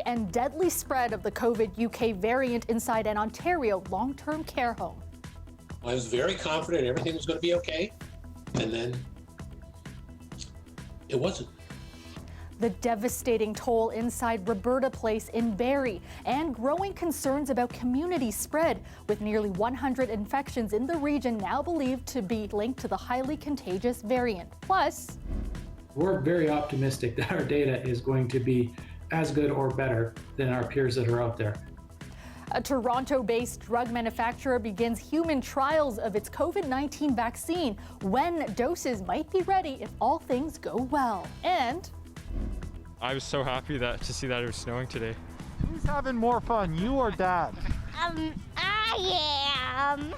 and deadly spread of the COVID UK variant inside an Ontario long-term care home. I was very confident everything was going to be okay, and then it wasn't. The devastating toll inside Roberta Place in Barrie and growing concerns about community spread, with nearly 100 infections in the region now believed to be linked to the highly contagious variant. Plus, we're very optimistic that our data is going to be as good or better than our peers that are out there. A Toronto-based drug manufacturer begins human trials of its COVID-19 vaccine when doses might be ready if all things go well. And I was so happy to see that it was snowing today. Who's having more fun, you or Dad? I am.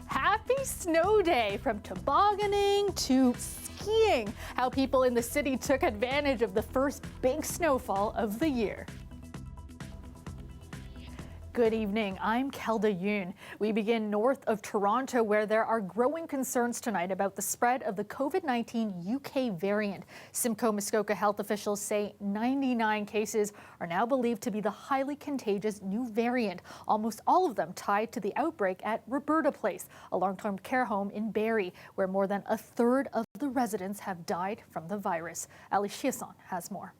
Happy snow day, from tobogganing to skiing. How people in the city took advantage of the first big snowfall of the year. Good evening, I'm Kelda Yoon. We begin north of Toronto, where there are growing concerns tonight about the spread of the COVID-19 UK variant. Simcoe Muskoka health officials say 99 cases are now believed to be the highly contagious new variant, almost all of them tied to the outbreak at Roberta Place, a long-term care home in Barrie, where more than a third of the residents have died from the virus. Ali Chiasson has more.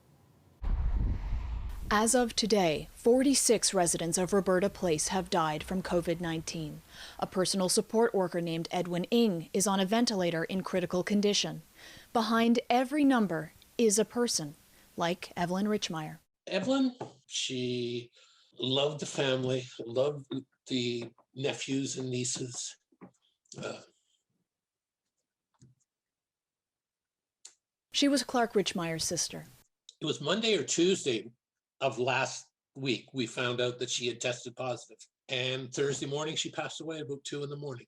As of today, 46 residents of Roberta Place have died from COVID-19. A personal support worker named Edwin Ng is on a ventilator in critical condition. Behind every number is a person, like Evelyn Richmeyer. Evelyn, she loved the family, loved the nephews and nieces. She was Clark Richmeyer's sister. It was Monday or Tuesday of last week we found out that she had tested positive, and Thursday morning she passed away about 2 in the morning.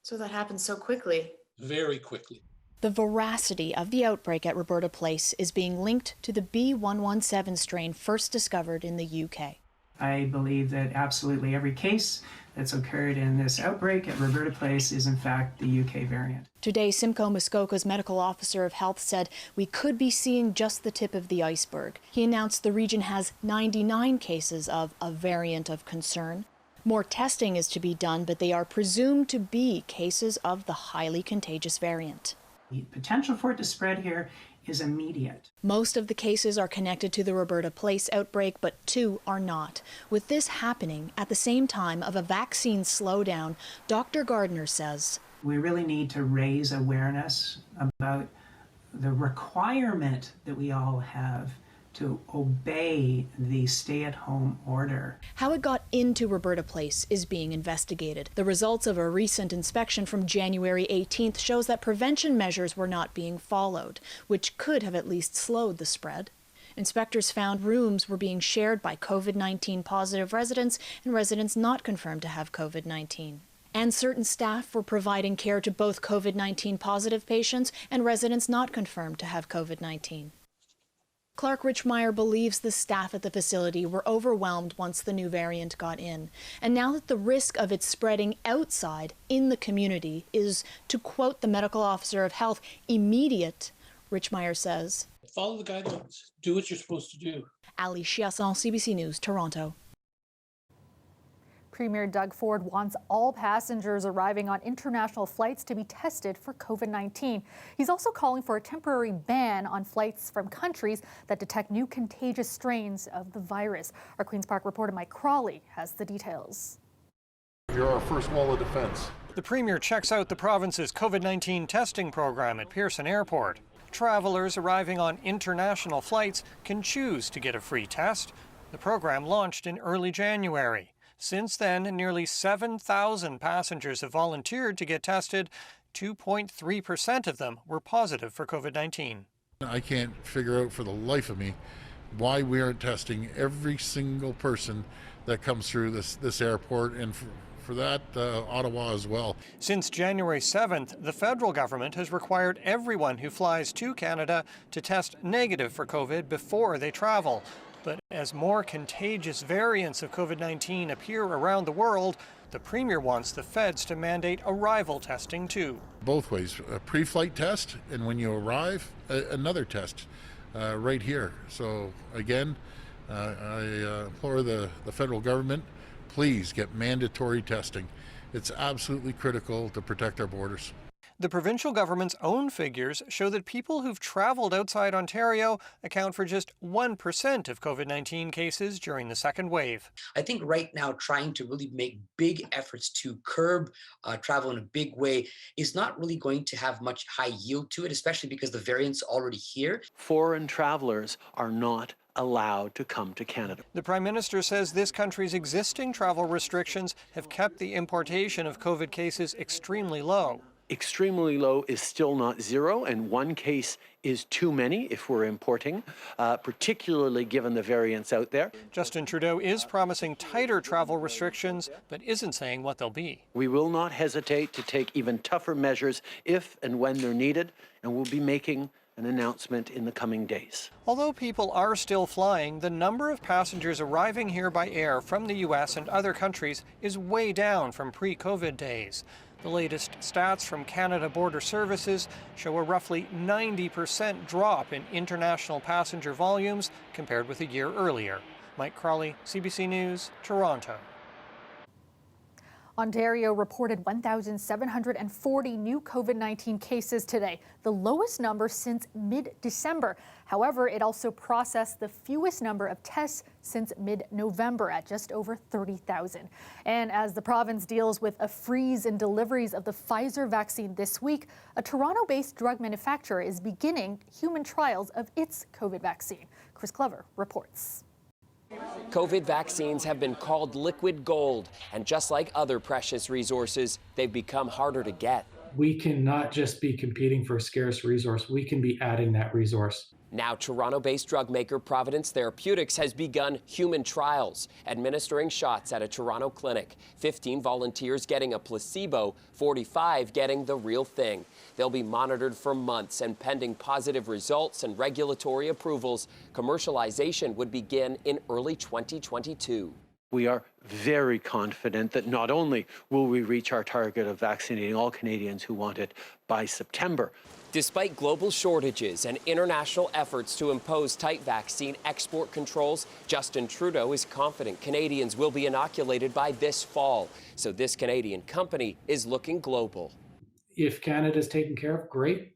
So that happened so quickly. Very quickly. The veracity of the outbreak at Roberta Place is being linked to the B117 strain first discovered in the UK. I believe that absolutely every case that's occurred in this outbreak at Roberta Place is in fact the UK variant. Today, Simcoe Muskoka's medical officer of health said we could be seeing just the tip of the iceberg. He announced the region has 99 cases of a variant of concern. More testing is to be done, but they are presumed to be cases of the highly contagious variant. The potential for it to spread here is immediate. Most of the cases are connected to the Roberta Place outbreak, but 2 are not. With this happening at the same time of a vaccine slowdown, Dr. Gardner says, we really need to raise awareness about the requirement that we all have to obey the stay-at-home order. How it got into Roberta Place is being investigated. The results of a recent inspection from January 18th shows that prevention measures were not being followed, which could have at least slowed the spread. Inspectors found rooms were being shared by COVID-19 positive residents and residents not confirmed to have COVID-19. And certain staff were providing care to both COVID-19 positive patients and residents not confirmed to have COVID-19. Clark Richmeyer believes the staff at the facility were overwhelmed once the new variant got in. And now that the risk of it spreading outside in the community is, to quote the medical officer of health, immediate, Richmeyer says, follow the guidelines. Do what you're supposed to do. Ali Chiasson, CBC News, Toronto. Premier Doug Ford wants all passengers arriving on international flights to be tested for COVID-19. He's also calling for a temporary ban on flights from countries that detect new contagious strains of the virus. Our Queen's Park reporter Mike Crawley has the details. You're our first wall of defense. The Premier checks out the province's COVID-19 testing program at Pearson Airport. Travelers arriving on international flights can choose to get a free test. The program launched in early January. Since then, nearly 7,000 passengers have volunteered to get tested. 2.3% of them were positive for COVID-19. I can't figure out for the life of me why we aren't testing every single person that comes through this airport, and for that, Ottawa as well. Since January 7th, the federal government has required everyone who flies to Canada to test negative for COVID before they travel. But as more contagious variants of COVID-19 appear around the world, the Premier wants the feds to mandate arrival testing too. Both ways, a pre-flight test, and when you arrive, another test. right here. So again, I implore the federal government, please get mandatory testing. It's absolutely critical to protect our borders. The provincial government's own figures show that people who've traveled outside Ontario account for just 1% of COVID-19 cases during the second wave. I think right now trying to really make big efforts to curb travel in a big way is not really going to have much high yield to it, especially because the variant's already here. Foreign travelers are not allowed to come to Canada. The Prime Minister says this country's existing travel restrictions have kept the importation of COVID cases extremely low. Extremely low is still not zero, and one case is too many if we're importing, particularly given the variants out there. Justin Trudeau is promising tighter travel restrictions, but isn't saying what they'll be. We will not hesitate to take even tougher measures if and when they're needed, and we'll be making an announcement in the coming days. Although people are still flying, the number of passengers arriving here by air from the U.S. and other countries is way down from pre-COVID days. The latest stats from Canada Border Services show a roughly 90% drop in international passenger volumes compared with a year earlier. Mike Crawley, CBC News, Toronto. Ontario reported 1,740 new COVID-19 cases today, the lowest number since mid-December. However, it also processed the fewest number of tests since mid-November at just over 30,000. And as the province deals with a freeze in deliveries of the Pfizer vaccine this week, a Toronto-based drug manufacturer is beginning human trials of its COVID vaccine. Chris Clover reports. COVID vaccines have been called liquid gold, and just like other precious resources, they've become harder to get. We cannot just be competing for a scarce resource. We can be adding that resource. Now, Toronto-based drug maker Providence Therapeutics has begun human trials, administering shots at a Toronto clinic. 15 volunteers getting a placebo, 45 getting the real thing. They'll be monitored for months, and pending positive results and regulatory approvals, commercialization would begin in early 2022. We are very confident that not only will we reach our target of vaccinating all Canadians who want it by September. Despite global shortages and international efforts to impose tight vaccine export controls, Justin Trudeau is confident Canadians will be inoculated by this fall. So this Canadian company is looking global. If Canada's taken care of, great.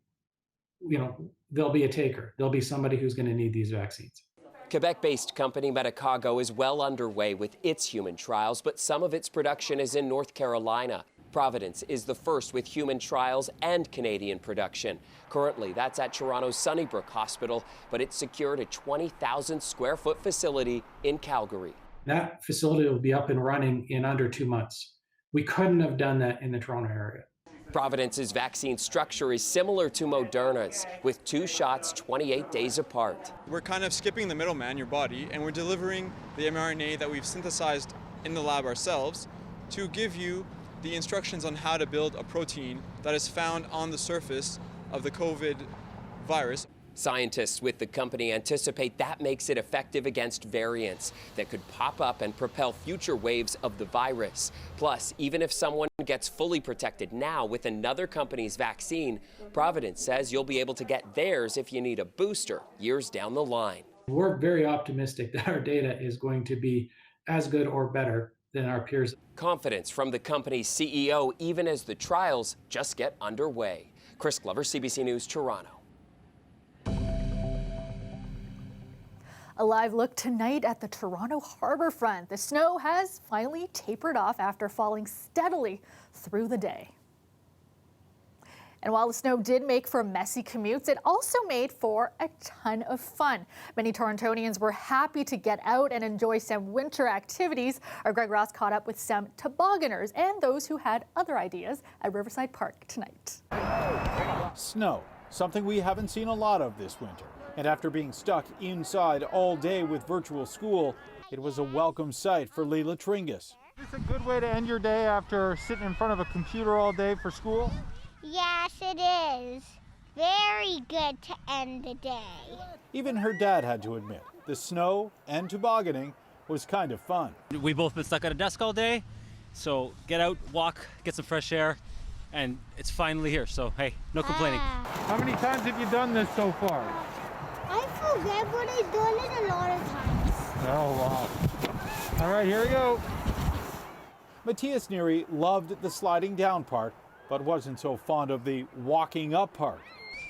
There'll be a taker. There'll be somebody who's going to need these vaccines. Quebec-based company Medicago is well underway with its human trials, but some of its production is in North Carolina. Providence is the first with human trials and Canadian production. Currently, that's at Toronto's Sunnybrook Hospital, but it's secured a 20,000 square foot facility in Calgary. That facility will be up and running in under 2 months. We couldn't have done that in the Toronto area. Providence's vaccine structure is similar to Moderna's, with 2 shots 28 days apart. We're kind of skipping the middleman, your body, and we're delivering the mRNA that we've synthesized in the lab ourselves to give you the instructions on how to build a protein that is found on the surface of the COVID virus. Scientists with the company anticipate that makes it effective against variants that could pop up and propel future waves of the virus. Plus, even if someone gets fully protected now with another company's vaccine, Providence says you'll be able to get theirs if you need a booster years down the line. We're very optimistic that our data is going to be as good or better than our peers. Confidence from the company's CEO, even as the trials just get underway. Chris Glover, CBC News, Toronto. A live look tonight at the Toronto harbourfront. The snow has finally tapered off after falling steadily through the day. And while the snow did make for messy commutes, it also made for a ton of fun. Many Torontonians were happy to get out and enjoy some winter activities. Our Greg Ross caught up with some tobogganers and those who had other ideas at Riverside Park tonight. Snow, something we haven't seen a lot of this winter. And after being stuck inside all day with virtual school, it was a welcome sight for Leela Tringus. Is this a good way to end your day after sitting in front of a computer all day for school? Yes, it is. Very good to end the day. Even her dad had to admit, the snow and tobogganing was kind of fun. We've both been stuck at a desk all day, so get out, walk, get some fresh air, and it's finally here, so hey, no complaining. How many times have you done this so far? I feel so good, but I've done it a lot of times. Oh, wow. All right, here we go. Matthias Neary loved the sliding down part, but wasn't so fond of the walking up part.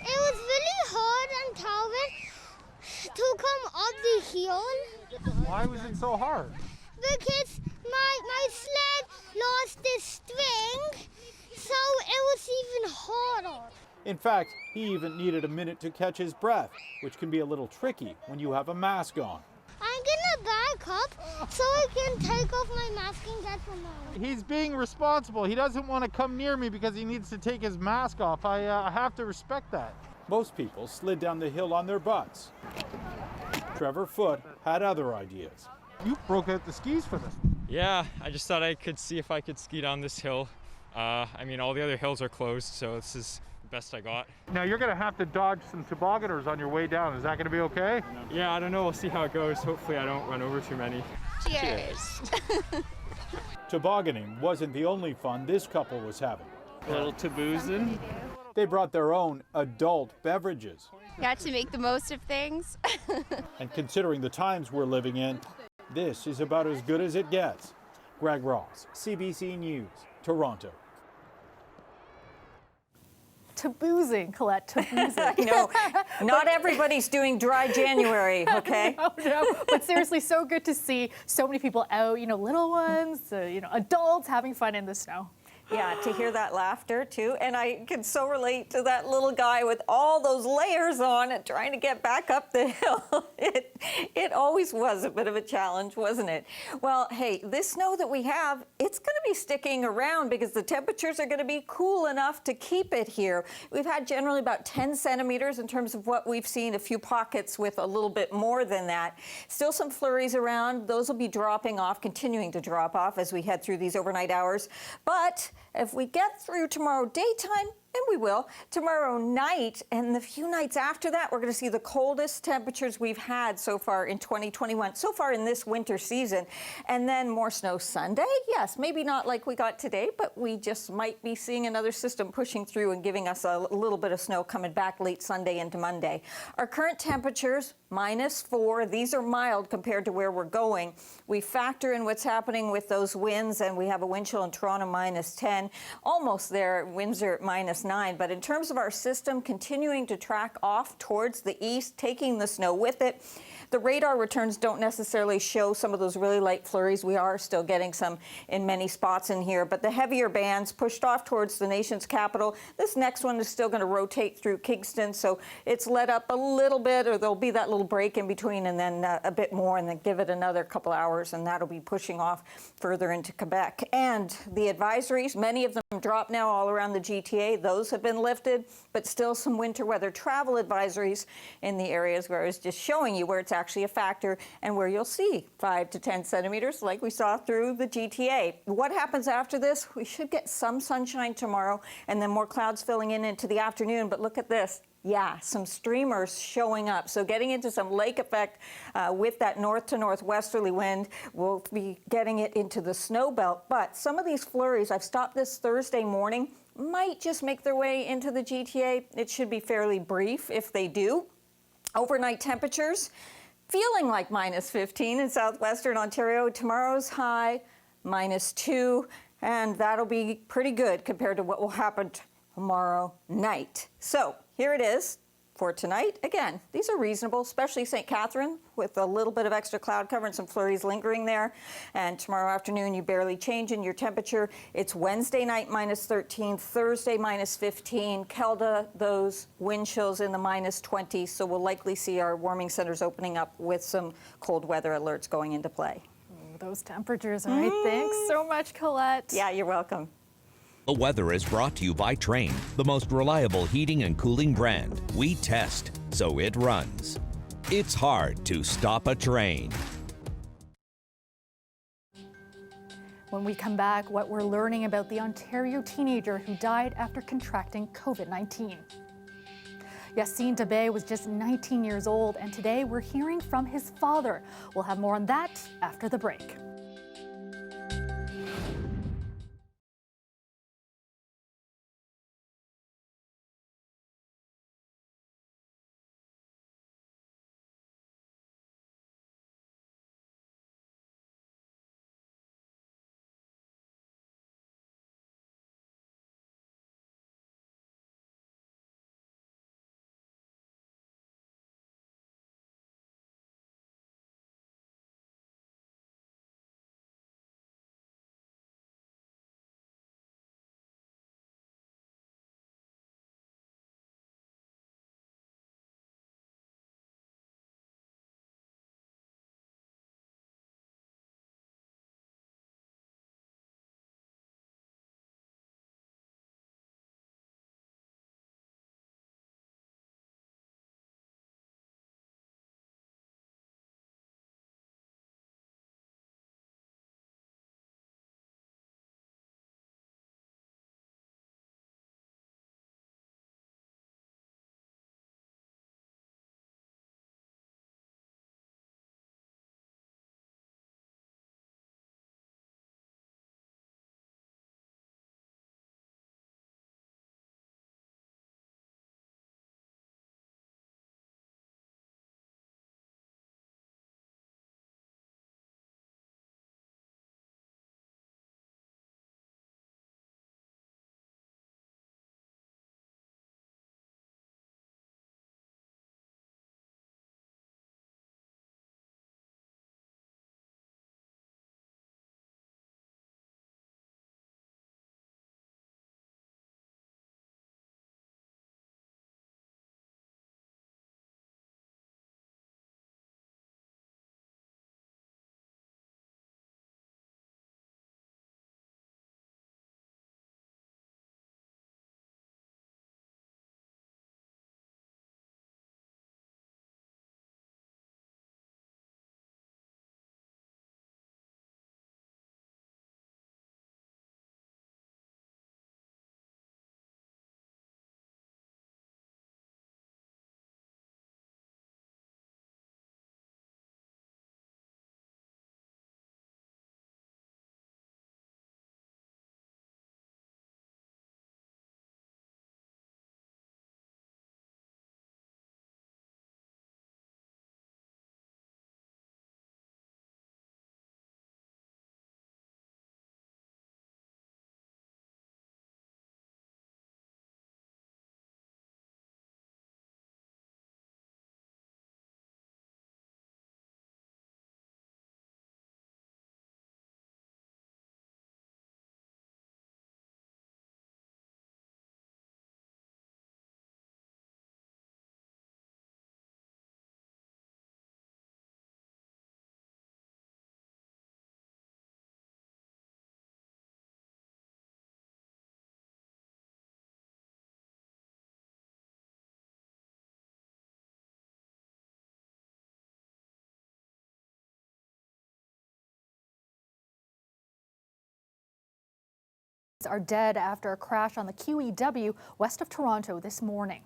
It was really hard and tiring to come up the hill. Why was it so hard? Because my sled lost its string, so it was even harder. In fact, he even needed a minute to catch his breath, which can be a little tricky when you have a mask on. I'm gonna back up so I can take off my mask and get some more. He's being responsible. He doesn't want to come near me because he needs to take his mask off. I have to respect that. Most people slid down the hill on their butts. Trevor Foote had other ideas. You broke out the skis for this. Yeah, I just thought I could see if I could ski down this hill. I mean, all the other hills are closed, so this is the best I got. Now you're going to have to dodge some tobogganers on your way down. Is that going to be okay? Yeah, I don't know. We'll see how it goes. Hopefully I don't run over too many. Cheers. Tobogganing wasn't the only fun this couple was having. A little taboozing. They brought their own adult beverages. Got to make the most of things. And considering the times we're living in, this is about as good as it gets. Greg Ross, CBC News, Toronto. Taboozing, Colette, taboozing. You know, not everybody's doing dry January, okay? No, but seriously, so good to see so many people out, little ones, adults having fun in the snow. Yeah, to hear that laughter too. And I can so relate to that little guy with all those layers on and trying to get back up the hill. It always was a bit of a challenge, wasn't it? Well, hey, this snow that we have, it's going to be sticking around because the temperatures are going to be cool enough to keep it here. We've had generally about 10 centimeters in terms of what we've seen, a few pockets with a little bit more than that. Still some flurries around. Those will be dropping off, continuing to drop off as we head through these overnight hours. But if we get through tomorrow daytime, and we will, tomorrow night and the few nights after that, we're going to see the coldest temperatures we've had so far in 2021, so far in this winter season. And then more snow Sunday. Yes, maybe not like we got today, but we just might be seeing another system pushing through and giving us a little bit of snow coming back late Sunday into Monday. Our current temperatures, -4. These are mild compared to where we're going. We factor in what's happening with those winds, and we have a wind chill in Toronto -10, almost there. Winds are at -9. But in terms of our system continuing to track off towards the east, taking the snow with it, the radar returns don't necessarily show some of those really light flurries. We are still getting some in many spots in here, but the heavier bands pushed off towards the nation's capital. This next one is still going to rotate through Kingston, so it's let up a little bit, or there'll be that little break in between and then a bit more, and then give it another couple hours, and that'll be pushing off further into Quebec. And the advisories, many of them drop now all around the GTA. Those have been lifted, but still some winter weather travel advisories in the areas where I was just showing you where it's actually a factor and where you'll see 5 to 10 centimeters like we saw through the GTA. What happens after this? We should get some sunshine tomorrow and then more clouds filling in into the afternoon. But look at this. Yeah, some streamers showing up. So getting into some lake effect with that north to northwesterly wind. We'll be getting it into the snow belt. But some of these flurries, I've stopped this Thursday morning, might just make their way into the GTA. It should be fairly brief if they do. Overnight temperatures feeling like -15 in southwestern Ontario. Tomorrow's high, -2, and that'll be pretty good compared to what will happen tomorrow night. So here it is for tonight. Again, these are reasonable, especially St. Catherine with a little bit of extra cloud cover and some flurries lingering there. And tomorrow afternoon, you barely change in your temperature. It's Wednesday night, -13, Thursday, -15. Kelda, those wind chills in the -20. So we'll likely see our warming centers opening up with some cold weather alerts going into play. Those temperatures, all right. Thanks so much, Colette. Yeah, you're welcome. The weather is brought to you by Trane, the most reliable heating and cooling brand. We test, so it runs. It's hard to stop a train. When we come back, what we're learning about the Ontario teenager who died after contracting COVID-19. Yassine Dabé was just 19 years old, and today we're hearing from his father. We'll have more on that after the break. are dead after a crash on the QEW west of Toronto this morning.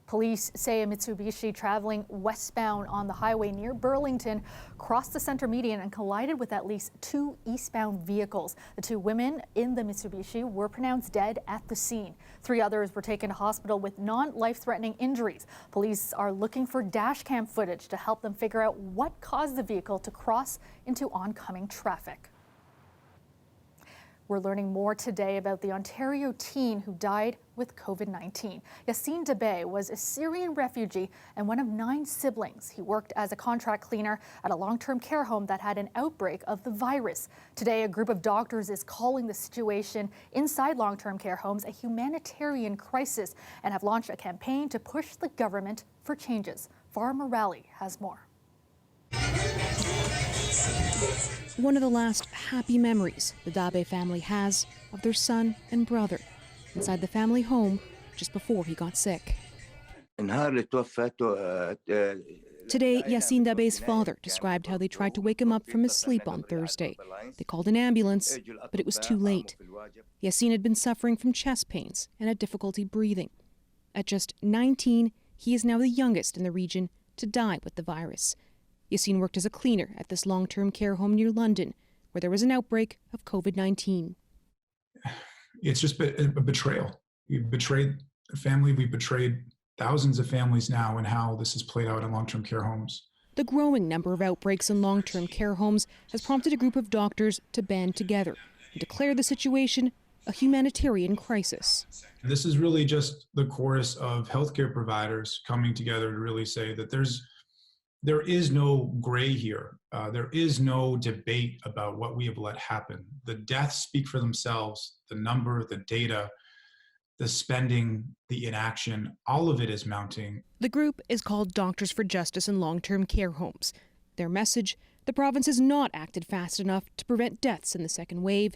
Police say a Mitsubishi traveling westbound on the highway near Burlington crossed the center median and collided with at least 2 eastbound vehicles. The 2 women in the Mitsubishi were pronounced dead at the scene. 3 others were taken to hospital with non-life-threatening injuries. Police are looking for dash cam footage to help them figure out what caused the vehicle to cross into oncoming traffic. We're learning more today about the Ontario teen who died with COVID-19. Yassine Debay was a Syrian refugee and one of 9 siblings. He worked as a contract cleaner at a long-term care home that had an outbreak of the virus. Today, a group of doctors is calling the situation inside long-term care homes a humanitarian crisis and have launched a campaign to push the government for changes. Farah Morali has more. One of the last happy memories the Dabe family has of their son and brother inside the family home just before he got sick. Today, Yassine Dabe's father described how they tried to wake him up from his sleep on Thursday. They called an ambulance, but it was too late. Yassine had been suffering from chest pains and had difficulty breathing. At just 19, he is now the youngest in the region to die with the virus. Yassine worked as a cleaner at this long-term care home near London, where there was an outbreak of COVID-19. It's just a betrayal. We've betrayed a family. We've betrayed thousands of families now in how this has played out in long-term care homes. The growing number of outbreaks in long-term care homes has prompted a group of doctors to band together and declare the situation a humanitarian crisis. This is really just the chorus of healthcare providers coming together to really say that there is no gray here. There is no debate about what we have let happen. The deaths speak for themselves. The number, the data, the spending, the inaction, all of it is mounting. The group is called Doctors for Justice in Long-Term Care Homes. Their message, the province has not acted fast enough to prevent deaths in the second wave.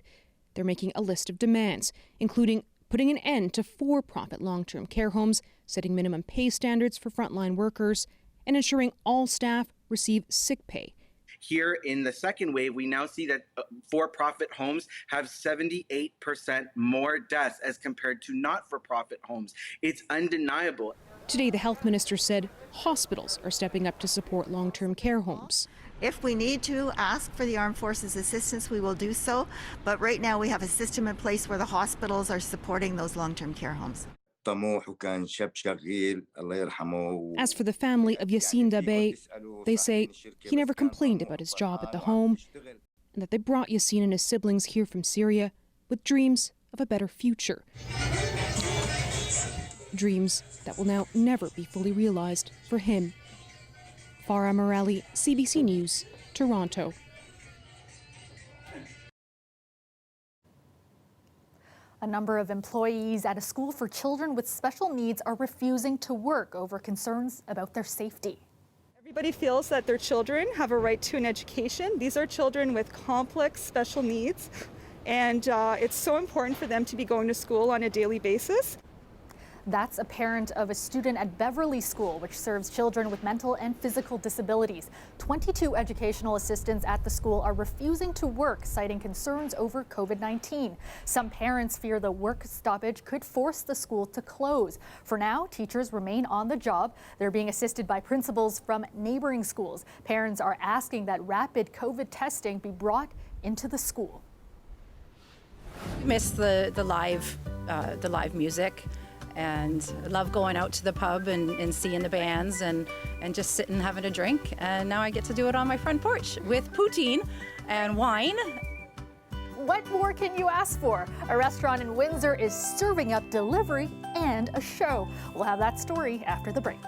They're making a list of demands, including putting an end to for-profit long-term care homes, setting minimum pay standards for frontline workers, and ensuring all staff receive sick pay. Here in the second wave, we now see that for-profit homes have 78% more deaths as compared to not-for-profit homes. It's undeniable. Today, the health minister said hospitals are stepping up to support long-term care homes. If we need to ask for the Armed Forces assistance, we will do so. But right now, we have a system in place where the hospitals are supporting those long-term care homes. As for the family of Yassine Dabe, they say he never complained about his job at the home and that they brought Yassine and his siblings here from Syria with dreams of a better future. Dreams that will now never be fully realized for him. Farah Morali, CBC News, Toronto. A number of employees at a school for children with special needs are refusing to work over concerns about their safety. Everybody feels that their children have a right to an education. These are children with complex special needs, and it's so important for them to be going to school on a daily basis. That's a parent of a student at Beverly School, which serves children with mental and physical disabilities. 22 educational assistants at the school are refusing to work, citing concerns over COVID-19. Some parents fear the work stoppage could force the school to close. For now, teachers remain on the job. They're being assisted by principals from neighboring schools. Parents are asking that rapid COVID testing be brought into the school. Miss the live music. And I love going out to the pub and seeing the bands and just sitting having a drink. And now I get to do it on my front porch with poutine and wine. What more can you ask for? A restaurant in Windsor is serving up delivery and a show. We'll have that story after the break.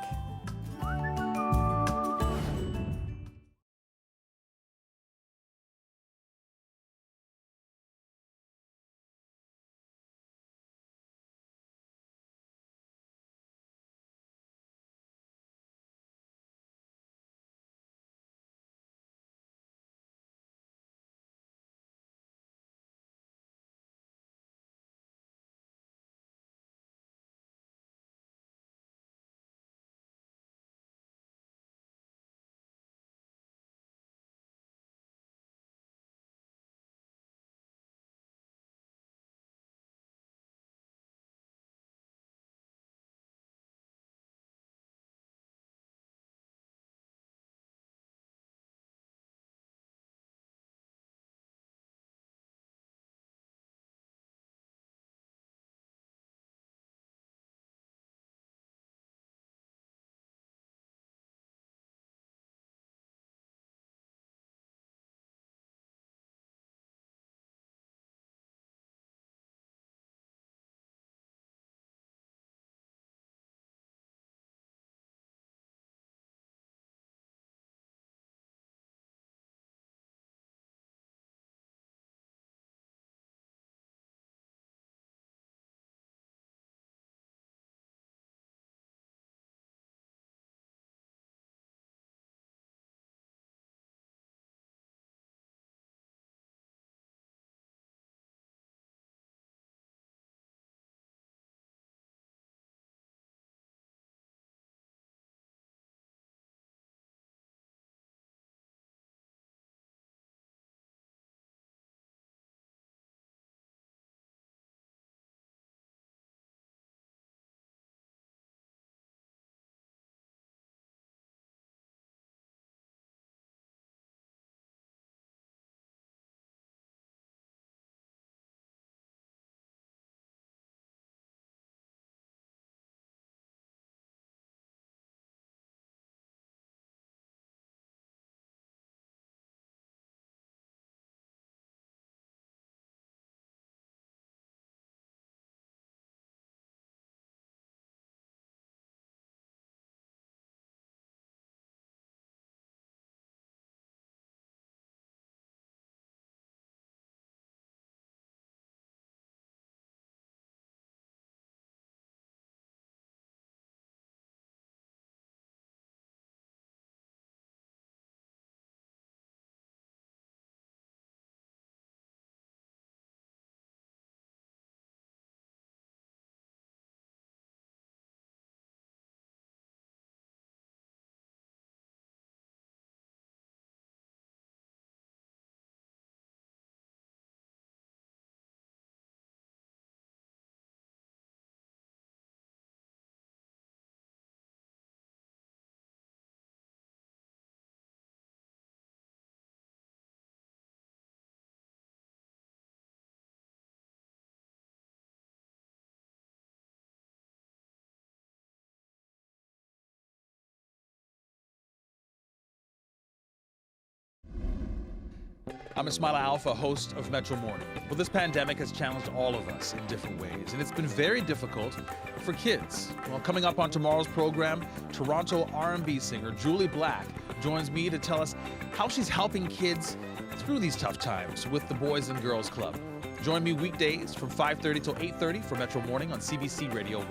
I'm Ismaila Alpha, host of Metro Morning. Well, this pandemic has challenged all of us in different ways, and it's been very difficult for kids. Well, coming up on tomorrow's program, Toronto R&B singer Julie Black joins me to tell us how she's helping kids through these tough times with the Boys and Girls Club. Join me weekdays from 5:30 till 8:30 for Metro Morning on CBC Radio 1.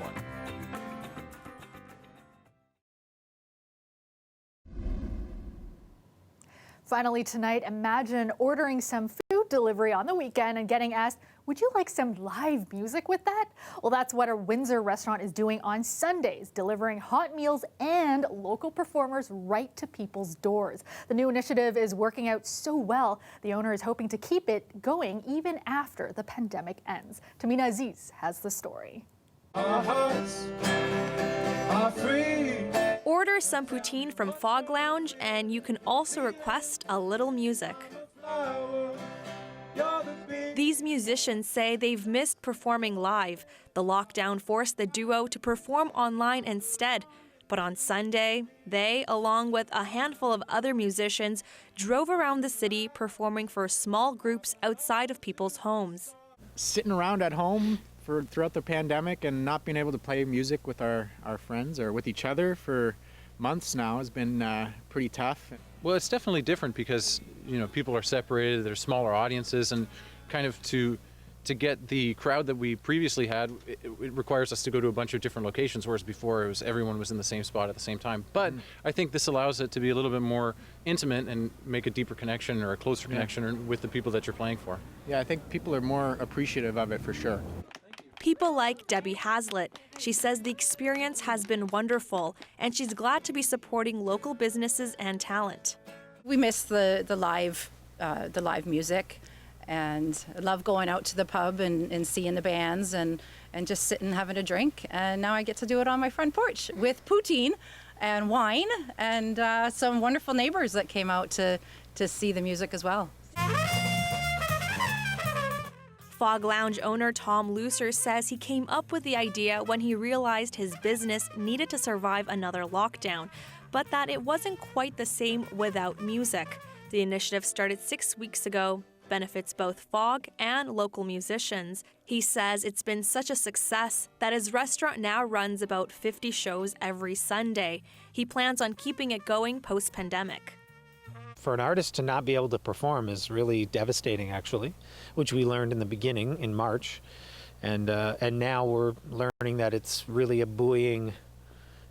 Finally tonight, imagine ordering some food delivery on the weekend and getting asked, would you like some live music with that? Well, that's what a Windsor restaurant is doing on Sundays, delivering hot meals and local performers right to people's doors. The new initiative is working out so well, the owner is hoping to keep it going even after the pandemic ends. Tamina Aziz has the story. Our hearts are free. Order some poutine from Fog Lounge, and you can also request a little music. These musicians say they've missed performing live. The lockdown forced the duo to perform online instead. But on Sunday, they, along with a handful of other musicians, drove around the city performing for small groups outside of people's homes. Sitting around at home throughout the pandemic and not being able to play music with our friends or with each other for months now has been pretty tough. Well, it's definitely different because, people are separated, there's smaller audiences, and kind of to get the crowd that we previously had, it requires us to go to a bunch of different locations, whereas before everyone was in the same spot at the same time. But I think this allows it to be a little bit more intimate and make a deeper connection or a closer connection with the people that you're playing for. Yeah, I think people are more appreciative of it for sure. People like Debbie Hazlitt. She says the experience has been wonderful, and she's glad to be supporting local businesses and talent. We miss the live music, and I love going out to the pub and seeing the bands and just sitting having a drink. And now I get to do it on my front porch with poutine and wine and some wonderful neighbors that came out to see the music as well. Fog Lounge owner Tom Lucer says he came up with the idea when he realized his business needed to survive another lockdown, but that it wasn't quite the same without music. The initiative started 6 weeks ago, benefits both Fog and local musicians. He says it's been such a success that his restaurant now runs about 50 shows every Sunday. He plans on keeping it going post-pandemic. For an artist to not be able to perform is really devastating, actually, which we learned in the beginning in March. And now we're learning that it's really a buoying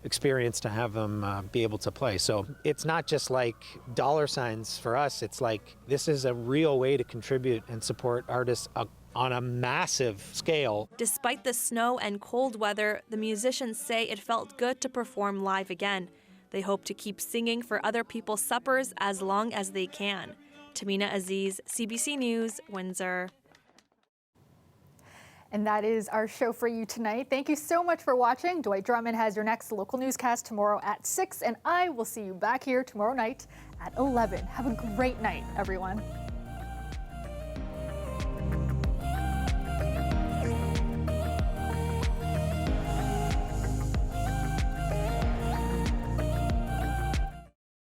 experience to have them be able to play. So it's not just like dollar signs for us. It's like this is a real way to contribute and support artists on a massive scale. Despite the snow and cold weather, the musicians say it felt good to perform live again. They hope to keep singing for other people's suppers as long as they can. Tamina Aziz, CBC News, Windsor. And that is our show for you tonight. Thank you so much for watching. Dwight Drummond has your next local newscast tomorrow at 6, and I will see you back here tomorrow night at 11. Have a great night, everyone.